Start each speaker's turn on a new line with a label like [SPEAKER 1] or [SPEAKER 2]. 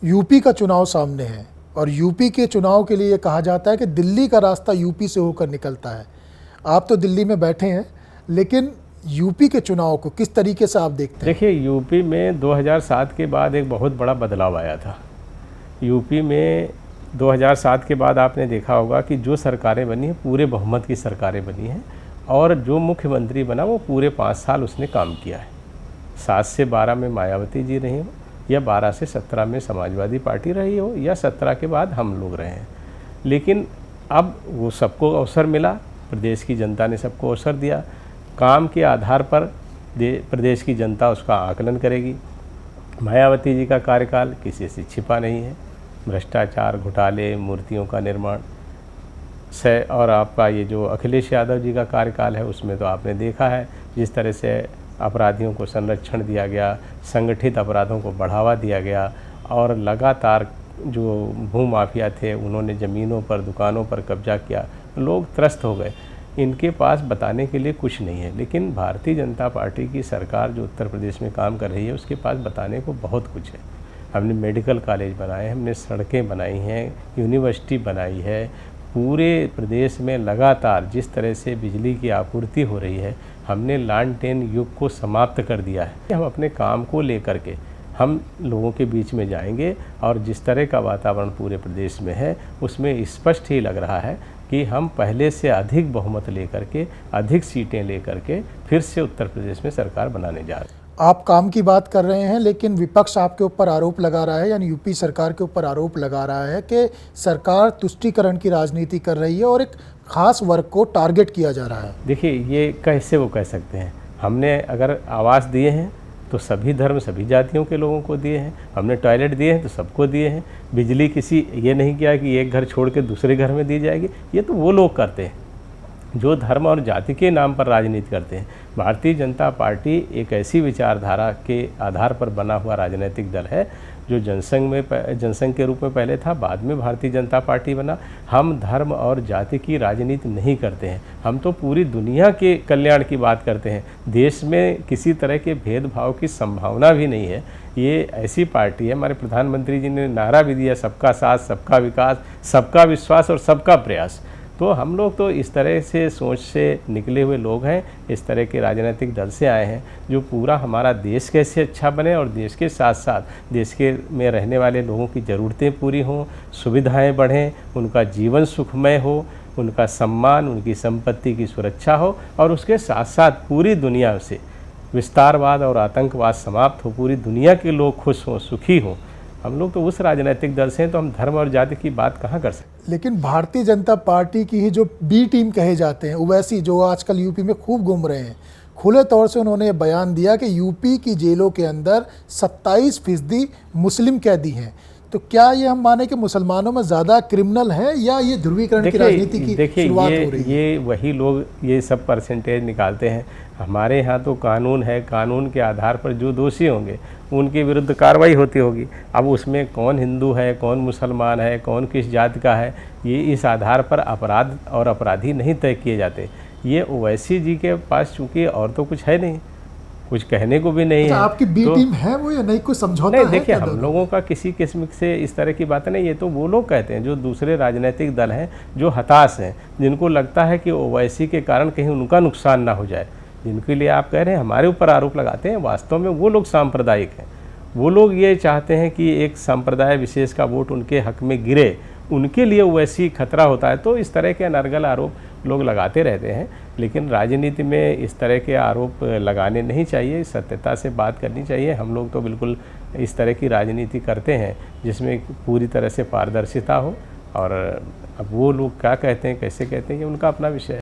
[SPEAKER 1] UP का चुनाव सामने है और यूपी के चुनाव के लिए कहा जाता है कि दिल्ली का रास्ता यूपी से होकर निकलता है। आप तो दिल्ली में बैठे हैं, लेकिन यूपी के चुनाव को किस तरीके से आप देखते हैं?
[SPEAKER 2] देखिए, यूपी में 2007 के बाद एक बहुत बड़ा बदलाव आया था। यूपी में 2007 के बाद आपने देखा होगा कि जो सरकारें बनी हैं पूरे बहुमत की सरकारें बनी हैं और जो मुख्यमंत्री बना वो पूरे 5 साल उसने काम किया है। 7 से 12 में मायावती जी रही हो या 12 से 17 में समाजवादी पार्टी रही हो या 17 के बाद हम लोग रहे हैं, लेकिन अब वो सबको अवसर मिला, प्रदेश की जनता ने सबको अवसर दिया। काम के आधार पर प्रदेश की जनता उसका आकलन करेगी। मायावती जी का कार्यकाल किसी से छिपा नहीं है। भ्रष्टाचार, घोटाले, मूर्तियों का निर्माण से, और आपका ये जो अखिलेश यादव जी का कार्यकाल है उसमें तो आपने देखा है जिस तरह से अपराधियों को संरक्षण दिया गया, संगठित अपराधों को बढ़ावा दिया गया और लगातार जो भूमाफिया थे उन्होंने ज़मीनों पर, दुकानों पर कब्जा किया। लोग त्रस्त हो गए। इनके पास बताने के लिए कुछ नहीं है, लेकिन भारतीय जनता पार्टी की सरकार जो उत्तर प्रदेश में काम कर रही है उसके पास बताने को बहुत कुछ है। हमने मेडिकल कॉलेज बनाए, हमने सड़कें बनाई हैं, यूनिवर्सिटी बनाई है। पूरे प्रदेश में लगातार जिस तरह से बिजली की आपूर्ति हो रही है, हमने लालटेन युग को समाप्त कर दिया है। हम अपने काम को लेकर के हम लोगों के बीच में जाएंगे और जिस तरह का वातावरण पूरे प्रदेश में है उसमें स्पष्ट ही लग रहा है कि हम पहले से अधिक बहुमत लेकर के, अधिक सीटें लेकर के फिर से उत्तर प्रदेश में सरकार बनाने जा रहे हैं।
[SPEAKER 1] आप काम की बात कर रहे हैं, लेकिन विपक्ष आपके ऊपर आरोप लगा रहा है, यानी यूपी सरकार के ऊपर आरोप लगा रहा है कि सरकार तुष्टीकरण की राजनीति कर रही है और एक खास वर्ग को टारगेट किया जा रहा है।
[SPEAKER 2] देखिए, ये कैसे वो कह सकते हैं? हमने अगर आवास दिए हैं तो सभी धर्म, सभी जातियों के लोगों को दिए हैं। हमने टॉयलेट दिए हैं तो सबको दिए हैं। बिजली किसी ये नहीं किया कि एक घर छोड़ के दूसरे घर में दी जाएगी। ये तो वो लोग करते हैं जो धर्म और जाति के नाम पर राजनीति करते हैं। भारतीय जनता पार्टी एक ऐसी विचारधारा के आधार पर बना हुआ राजनीतिक दल है जो जनसंघ के रूप में पहले था, बाद में भारतीय जनता पार्टी बना। हम धर्म और जाति की राजनीति नहीं करते हैं, हम तो पूरी दुनिया के कल्याण की बात करते हैं। देश में किसी तरह के भेदभाव की संभावना भी नहीं है। ये ऐसी पार्टी है, हमारे प्रधानमंत्री जी ने नारा भी दिया, सबका साथ, सबका विकास, सबका विश्वास और सबका प्रयास। तो हम लोग तो इस तरह से सोच से निकले हुए लोग हैं, इस तरह के राजनीतिक दल से आए हैं जो पूरा हमारा देश कैसे अच्छा बने और देश के साथ साथ देश के में रहने वाले लोगों की ज़रूरतें पूरी हों, सुविधाएं बढ़ें, उनका जीवन सुखमय हो, उनका सम्मान, उनकी संपत्ति की सुरक्षा हो और उसके साथ साथ पूरी दुनिया से विस्तारवाद और आतंकवाद समाप्त हो, पूरी दुनिया के लोग खुश हों, सुखी हों। हम लोग तो उस राजनीतिक दल से हैं, तो हम धर्म और जाति की बात कहाँ कर सकते हैं?
[SPEAKER 1] लेकिन भारतीय जनता पार्टी की ही जो बी टीम कहे जाते हैं, ओवैसी, जो आजकल यूपी में खूब घूम रहे हैं, खुले तौर से उन्होंने बयान दिया कि यूपी की जेलों के अंदर 27% मुस्लिम कैदी हैं। तो क्या ये हम माने कि मुसलमानों में ज़्यादा क्रिमिनल हैं या ये ध्रुवीकरण की राजनीति की शुरुआत हो रही है?
[SPEAKER 2] ये वही लोग ये सब परसेंटेज निकालते हैं। हमारे यहाँ तो कानून है, कानून के आधार पर जो दोषी होंगे उनके विरुद्ध कार्रवाई होती होगी। अब उसमें कौन हिंदू है, कौन मुसलमान है, कौन किस जाति का है, ये इस आधार पर अपराध और अपराधी नहीं तय किए जाते। ये ओवैसी जी के पास चूँकि और तो कुछ है नहीं, कुछ कहने को भी नहीं है।
[SPEAKER 1] आपकी बी टीम है वो या नहीं, कुछ समझौता
[SPEAKER 2] नहीं?
[SPEAKER 1] है?
[SPEAKER 2] देखिए, हम लोगों का किसी किस्म से इस तरह की बातें नहीं। ये तो वो लोग कहते हैं जो दूसरे राजनीतिक दल हैं, जो हताश हैं, जिनको लगता है कि ओवैसी के कारण कहीं उनका नुकसान ना हो जाए, जिनके लिए आप कह रहे हैं हमारे ऊपर आरोप लगाते हैं, वास्तव में वो लोग सांप्रदायिक हैं। वो लोग ये चाहते हैं कि एक संप्रदाय विशेष का वोट उनके हक में गिरे, उनके लिए वैसी खतरा होता है। तो इस तरह के अनर्गल आरोप लोग लगाते रहते हैं, लेकिन राजनीति में इस तरह के आरोप लगाने नहीं चाहिए, सत्यता से बात करनी चाहिए। हम लोग तो बिल्कुल इस तरह की राजनीति करते हैं जिसमें पूरी तरह से पारदर्शिता हो, और अब वो लोग क्या कहते हैं, कैसे कहते हैं, ये उनका अपना विषय है।